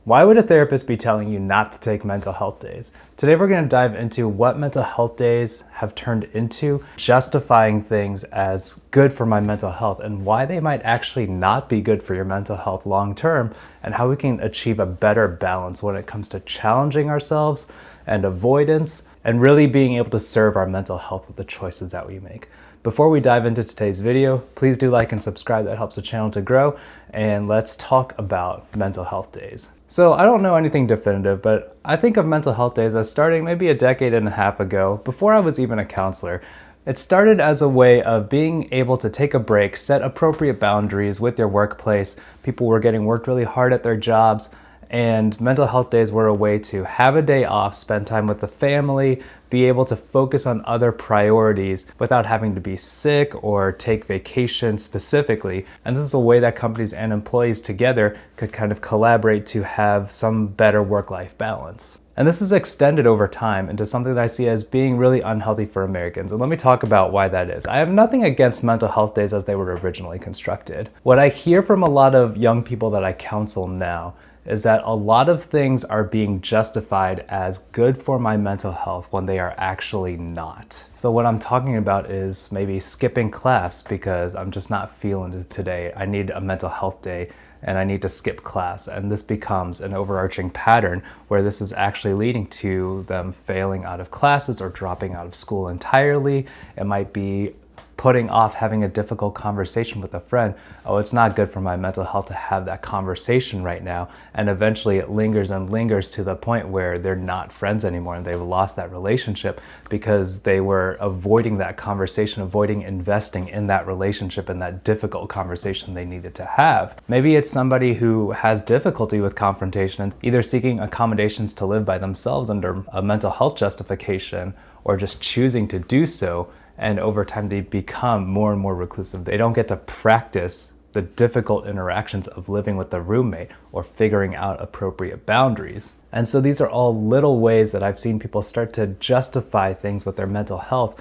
Why would a therapist be telling you not to take mental health days? Today we're going to dive into what mental health days have turned into, justifying things as good for my mental health, and why they might actually not be good for your mental health long term, and how we can achieve a better balance when it comes to challenging ourselves and avoidance, and really being able to serve our mental health with the choices that we make. Before we dive into today's video, please do like and subscribe. That helps the channel to grow. And let's talk about mental health days. So I don't know anything definitive, but I think of mental health days as starting maybe a decade and a half ago, before I was even a counselor. It started as a way of being able to take a break, set appropriate boundaries with your workplace. People were getting worked really hard at their jobs, and mental health days were a way to have a day off, spend time with the family, be able to focus on other priorities without having to be sick or take vacation specifically. And this is a way that companies and employees together could kind of collaborate to have some better work-life balance. And this is extended over time into something that I see as being really unhealthy for Americans. And let me talk about why that is. I have nothing against mental health days as they were originally constructed. What I hear from a lot of young people that I counsel now is that a lot of things are being justified as good for my mental health when they are actually not. So what I'm talking about is maybe skipping class because I'm just not feeling it today. I need a mental health day and I need to skip class. And this becomes an overarching pattern where this is actually leading to them failing out of classes or dropping out of school entirely. It might be putting off having a difficult conversation with a friend. Oh, it's not good for my mental health to have that conversation right now. And eventually it lingers and lingers to the point where they're not friends anymore and they've lost that relationship because they were avoiding that conversation, avoiding investing in that relationship and that difficult conversation they needed to have. Maybe it's somebody who has difficulty with confrontation and either seeking accommodations to live by themselves under a mental health justification or just choosing to do so. And over time, they become more and more reclusive. They don't get to practice the difficult interactions of living with a roommate or figuring out appropriate boundaries. And so these are all little ways that I've seen people start to justify things with their mental health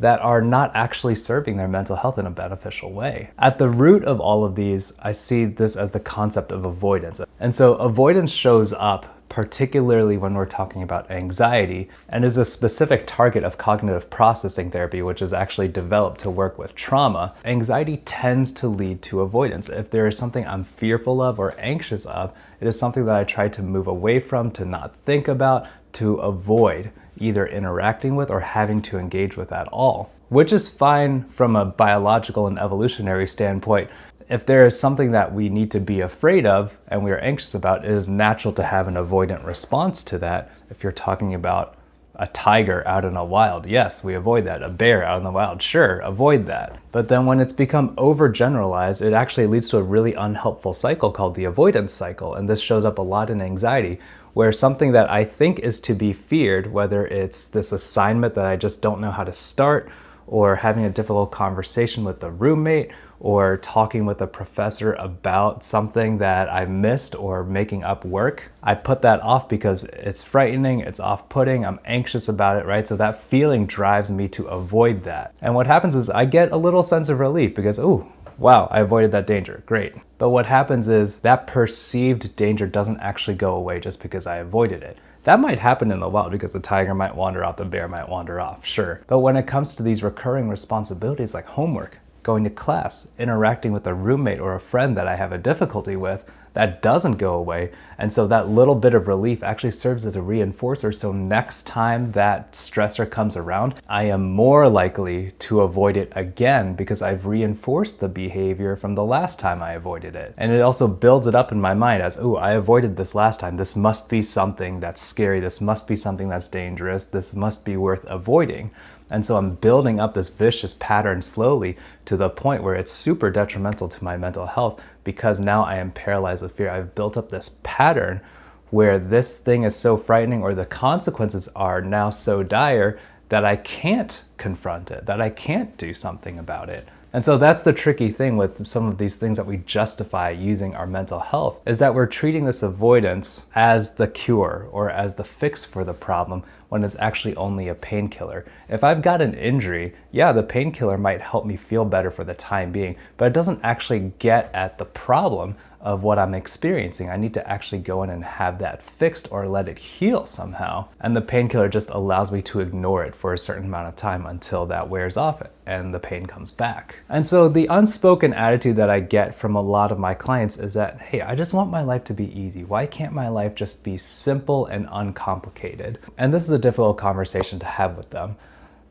that are not actually serving their mental health in a beneficial way. At the root of all of these, I see this as the concept of avoidance. And so avoidance shows up particularly when we're talking about anxiety, and is a specific target of cognitive processing therapy, which is actually developed to work with trauma. Anxiety tends to lead to avoidance. If there is something I'm fearful of or anxious of, it is something that I try to move away from, to not think about, to avoid either interacting with or having to engage with at all, which is fine from a biological and evolutionary standpoint. If there is something that we need to be afraid of and we are anxious about, it is natural to have an avoidant response to that. If you're talking about a tiger out in the wild, yes, we avoid that. A bear out in the wild, sure, avoid that. But then when it's become overgeneralized, it actually leads to a really unhelpful cycle called the avoidance cycle. And this shows up a lot in anxiety, where something that I think is to be feared, whether it's this assignment that I just don't know how to start, or having a difficult conversation with a roommate, or talking with a professor about something that I missed, or making up work. I put that off because it's frightening, it's off-putting, I'm anxious about it, right? So that feeling drives me to avoid that. And what happens is I get a little sense of relief because, ooh, wow, I avoided that danger, great. But what happens is that perceived danger doesn't actually go away just because I avoided it. That might happen in the wild because the tiger might wander off, the bear might wander off, sure. But when it comes to these recurring responsibilities like homework, going to class, interacting with a roommate or a friend that I have a difficulty with, that doesn't go away. And so that little bit of relief actually serves as a reinforcer. So next time that stressor comes around, I am more likely to avoid it again because I've reinforced the behavior from the last time I avoided it. And it also builds it up in my mind as, oh, I avoided this last time. This must be something that's scary. This must be something that's dangerous. This must be worth avoiding. And so I'm building up this vicious pattern slowly to the point where it's super detrimental to my mental health because now I am paralyzed with fear. I've built up this pattern where this thing is so frightening or the consequences are now so dire that I can't confront it, that I can't do something about it. And so that's the tricky thing with some of these things that we justify using our mental health, is that we're treating this avoidance as the cure or as the fix for the problem when it's actually only a painkiller. If I've got an injury, yeah, the painkiller might help me feel better for the time being, but it doesn't actually get at the problem of what I'm experiencing. I need to actually go in and have that fixed or let it heal somehow. And the painkiller just allows me to ignore it for a certain amount of time until that wears off and the pain comes back. And so the unspoken attitude that I get from a lot of my clients is that, hey, I just want my life to be easy. Why can't my life just be simple and uncomplicated? And this is a difficult conversation to have with them,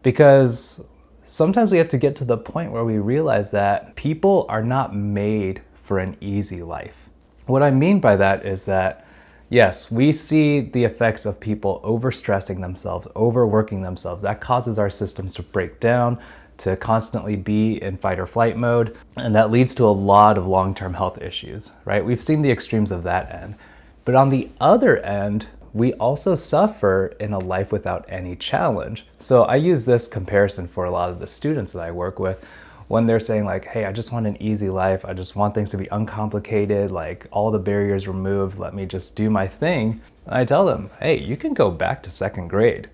because sometimes we have to get to the point where we realize that people are not made for an easy life. What I mean by that is that, yes, we see the effects of people overstressing themselves, overworking themselves. That causes our systems to break down, to constantly be in fight or flight mode, and that leads to a lot of long-term health issues, right? We've seen the extremes of that end. But on the other end, we also suffer in a life without any challenge. So I use this comparison for a lot of the students that I work with when they're saying like, hey, I just want an easy life. I just want things to be uncomplicated, like all the barriers removed. Let me just do my thing. And I tell them, hey, you can go back to second grade,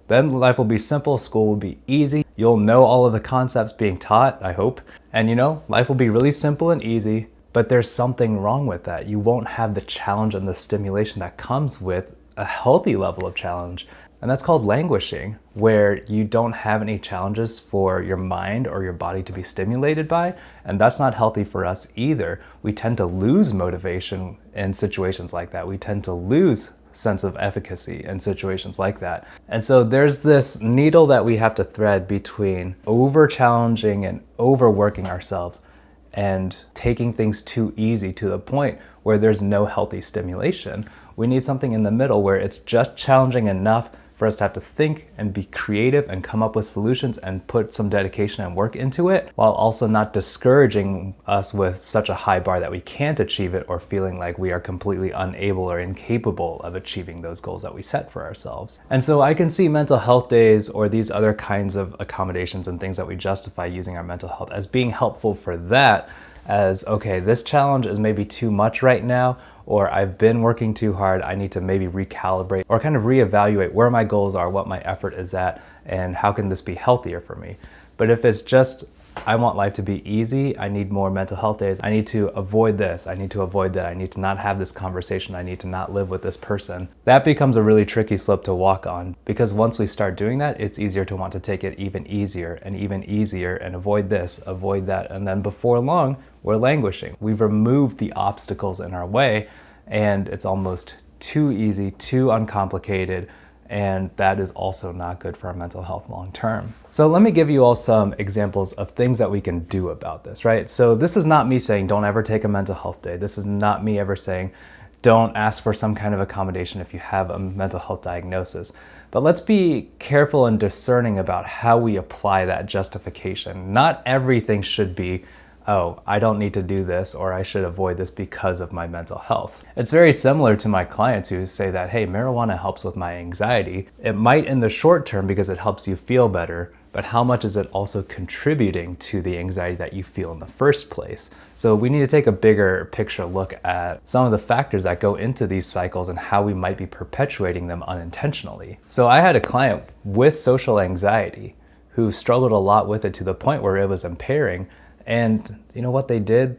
then life will be simple, school will be easy. You'll know all of the concepts being taught, I hope. And life will be really simple and easy. But there's something wrong with that. You won't have the challenge and the stimulation that comes with a healthy level of challenge. And that's called languishing, where you don't have any challenges for your mind or your body to be stimulated by. And that's not healthy for us either. We tend to lose motivation in situations like that. We tend to lose sense of efficacy in situations like that. And so there's this needle that we have to thread between over challenging and overworking ourselves and taking things too easy to the point where there's no healthy stimulation. We need something in the middle where it's just challenging enough for us to have to think and be creative and come up with solutions and put some dedication and work into it, while also not discouraging us with such a high bar that we can't achieve it, or feeling like we are completely unable or incapable of achieving those goals that we set for ourselves. And so I can see mental health days or these other kinds of accommodations and things that we justify using our mental health as being helpful for that, as, okay, this challenge is maybe too much right now, or I've been working too hard, I need to maybe recalibrate or kind of reevaluate where my goals are, what my effort is at, and how can this be healthier for me. But if it's just, I want life to be easy, I need more mental health days, I need to avoid this, I need to avoid that, I need to not have this conversation, I need to not live with this person, that becomes a really tricky slope to walk on, because once we start doing that, it's easier to want to take it even easier and avoid this, avoid that, and then before long, we're languishing. We've removed the obstacles in our way, and it's almost too easy, too uncomplicated, and that is also not good for our mental health long term. So let me give you all some examples of things that we can do about this, right? So this is not me saying don't ever take a mental health day. This is not me ever saying don't ask for some kind of accommodation if you have a mental health diagnosis. But let's be careful and discerning about how we apply that justification. Not everything should be, oh, I don't need to do this, or I should avoid this because of my mental health. It's very similar to my clients who say that, hey, marijuana helps with my anxiety. It might in the short term because it helps you feel better, but how much is it also contributing to the anxiety that you feel in the first place? So we need to take a bigger picture look at some of the factors that go into these cycles and how we might be perpetuating them unintentionally. So I had a client with social anxiety who struggled a lot with it to the point where it was impairing. And you know what they did?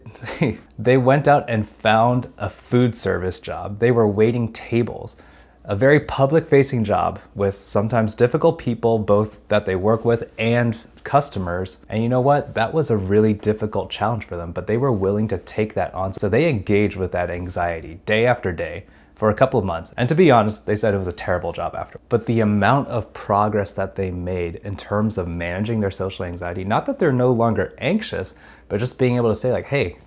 They went out and found a food service job. They were waiting tables, a very public-facing job with sometimes difficult people, both that they work with and customers. And you know what? That was a really difficult challenge for them, but they were willing to take that on. So they engaged with that anxiety day after day for a couple of months. And to be honest, they said it was a terrible job after. But the amount of progress that they made in terms of managing their social anxiety, not that they're no longer anxious, but just being able to say like, hey,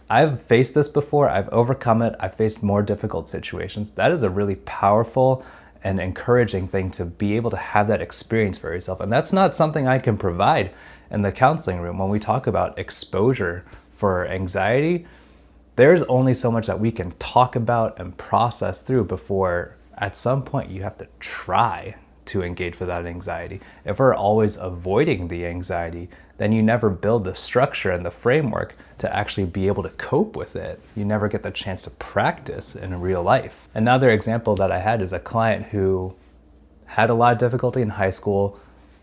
I've faced this before, I've overcome it, I've faced more difficult situations. That is a really powerful and encouraging thing to be able to have that experience for yourself. And that's not something I can provide in the counseling room. When we talk about exposure for anxiety, there's only so much that we can talk about and process through before at some point you have to try to engage with that anxiety. If we're always avoiding the anxiety, then you never build the structure and the framework to actually be able to cope with it. You never get the chance to practice in real life. Another example that I had is a client who had a lot of difficulty in high school,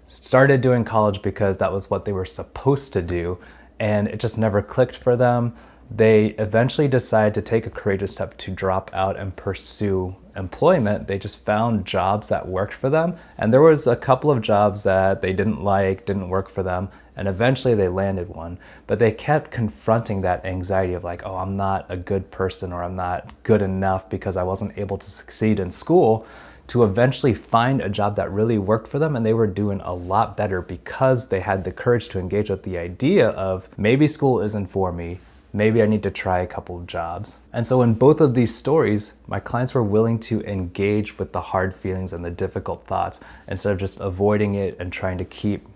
started doing college because that was what they were supposed to do, and it just never clicked for them. they eventually decided to take a courageous step to drop out and pursue employment. They just found jobs that worked for them. And there was a couple of jobs that they didn't like, didn't work for them. And eventually they landed one. But they kept confronting that anxiety of like, oh, I'm not a good person, or I'm not good enough because I wasn't able to succeed in school, to eventually find a job that really worked for them. And they were doing a lot better because they had the courage to engage with the idea of maybe school isn't for me. Maybe I need to try a couple of jobs. And so in both of these stories, my clients were willing to engage with the hard feelings and the difficult thoughts instead of just avoiding it and trying to keep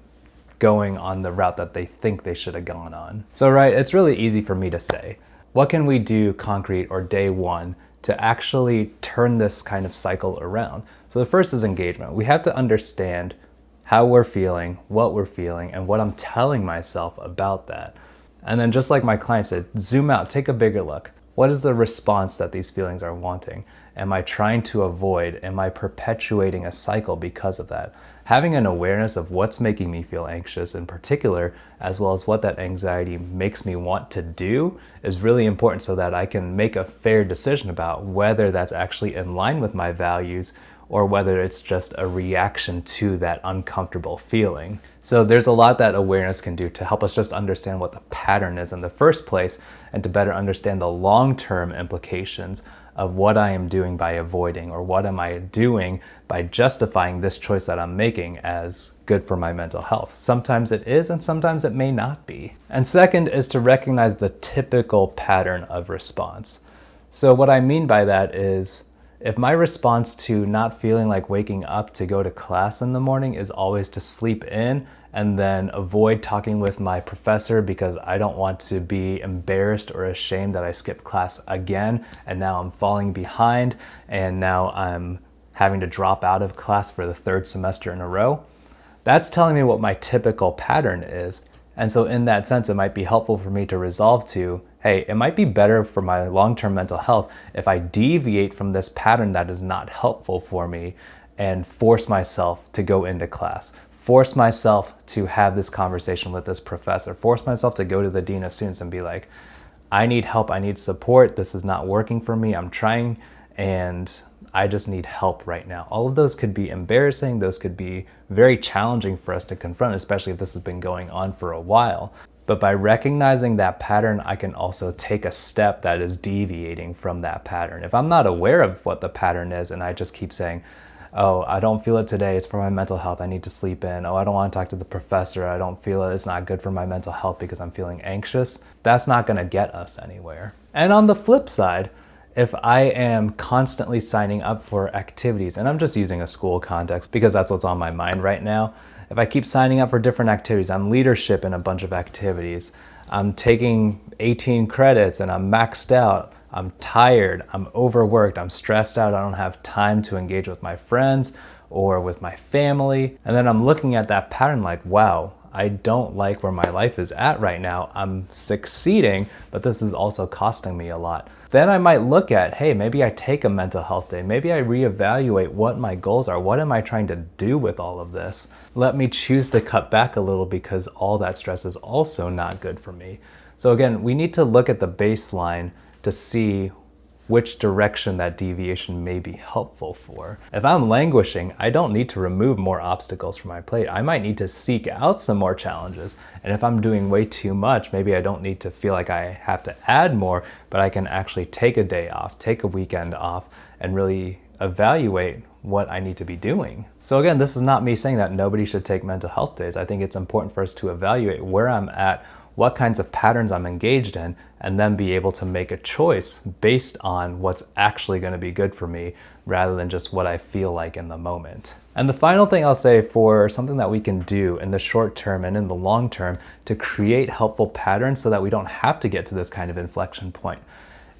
going on the route that they think they should have gone on. So right, it's really easy for me to say, what can we do concrete or day one to actually turn this kind of cycle around? So the first is engagement. We have to understand how we're feeling, what we're feeling, and what I'm telling myself about that. And then just like my client said, zoom out, take a bigger look. What is the response that these feelings are wanting? Am I trying to avoid? Am I perpetuating a cycle because of that? Having an awareness of what's making me feel anxious in particular, as well as what that anxiety makes me want to do, is really important so that I can make a fair decision about whether that's actually in line with my values or whether it's just a reaction to that uncomfortable feeling. So there's a lot that awareness can do to help us just understand what the pattern is in the first place and to better understand the long-term implications of what I am doing by avoiding, or what am I doing by justifying this choice that I'm making as good for my mental health. Sometimes it is, and sometimes it may not be. And second is to recognize the typical pattern of response. So what I mean by that is, if my response to not feeling like waking up to go to class in the morning is always to sleep in and then avoid talking with my professor because I don't want to be embarrassed or ashamed that I skipped class again and now I'm falling behind and now I'm having to drop out of class for the third semester in a row, that's telling me what my typical pattern is. And so in that sense, it might be helpful for me to resolve to, hey, it might be better for my long-term mental health if I deviate from this pattern that is not helpful for me and force myself to go into class, force myself to have this conversation with this professor, force myself to go to the dean of students and be like, I need help, I need support, this is not working for me, I'm trying, and I just need help right now. All of those could be embarrassing, those could be very challenging for us to confront, especially if this has been going on for a while. But by recognizing that pattern, I can also take a step that is deviating from that pattern. If I'm not aware of what the pattern is and I just keep saying, oh, I don't feel it today, it's for my mental health, I need to sleep in. Oh, I don't want to talk to the professor, I don't feel it, it's not good for my mental health because I'm feeling anxious, that's not going to get us anywhere. And on the flip side, if I am constantly signing up for activities, and I'm just using a school context because that's what's on my mind right now. If I keep signing up for different activities, I'm leadership in a bunch of activities, I'm taking 18 credits and I'm maxed out, I'm tired, I'm overworked, I'm stressed out, I don't have time to engage with my friends or with my family. And then I'm looking at that pattern like, wow, I don't like where my life is at right now. I'm succeeding, but this is also costing me a lot. Then I might look at, hey, maybe I take a mental health day. Maybe I reevaluate what my goals are. What am I trying to do with all of this? Let me choose to cut back a little because all that stress is also not good for me. So again, we need to look at the baseline to see which direction that deviation may be helpful for. If I'm languishing, I don't need to remove more obstacles from my plate. I might need to seek out some more challenges. And if I'm doing way too much, maybe I don't need to feel like I have to add more, but I can actually take a day off, take a weekend off, and really evaluate what I need to be doing. So again, this is not me saying that nobody should take mental health days. I think it's important for us to evaluate where I'm at, what kinds of patterns I'm engaged in, and then be able to make a choice based on what's actually going to be good for me rather than just what I feel like in the moment. And the final thing I'll say for something that we can do in the short term and in the long term to create helpful patterns so that we don't have to get to this kind of inflection point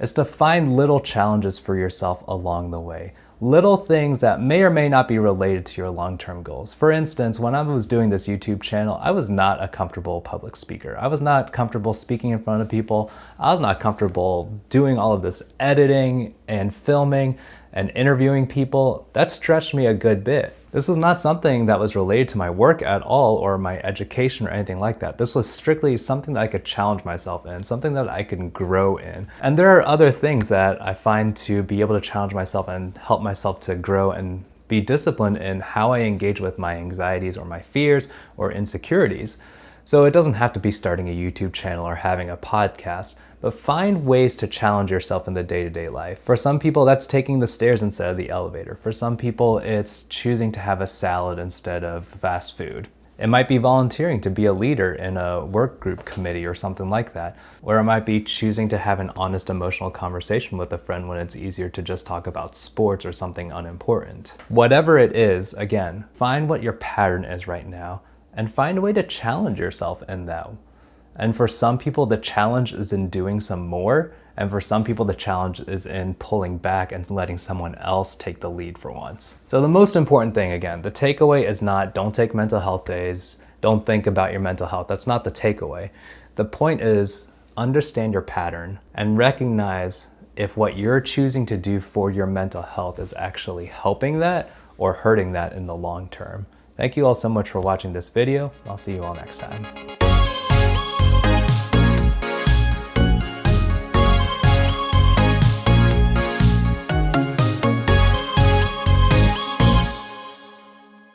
is to find little challenges for yourself along the way. Little things that may or may not be related to your long-term goals. For instance, when I was doing this YouTube channel, I was not a comfortable public speaker. I was not comfortable speaking in front of people. I was not comfortable doing all of this editing and filming and interviewing people. That stretched me a good bit. This was not something that was related to my work at all or my education or anything like that. This was strictly something that I could challenge myself in, something that I can grow in. And there are other things that I find to be able to challenge myself and help myself to grow and be disciplined in how I engage with my anxieties or my fears or insecurities. So it doesn't have to be starting a YouTube channel or having a podcast, but find ways to challenge yourself in the day-to-day life. For some people, that's taking the stairs instead of the elevator. For some people, it's choosing to have a salad instead of fast food. It might be volunteering to be a leader in a work group committee or something like that. Or it might be choosing to have an honest emotional conversation with a friend when it's easier to just talk about sports or something unimportant. Whatever it is, again, find what your pattern is right now and find a way to challenge yourself in that. And for some people, the challenge is in doing some more. And for some people, the challenge is in pulling back and letting someone else take the lead for once. So the most important thing, again, the takeaway is not don't take mental health days, don't think about your mental health. That's not the takeaway. The point is understand your pattern and recognize if what you're choosing to do for your mental health is actually helping that or hurting that in the long term. Thank you all so much for watching this video. I'll see you all next time.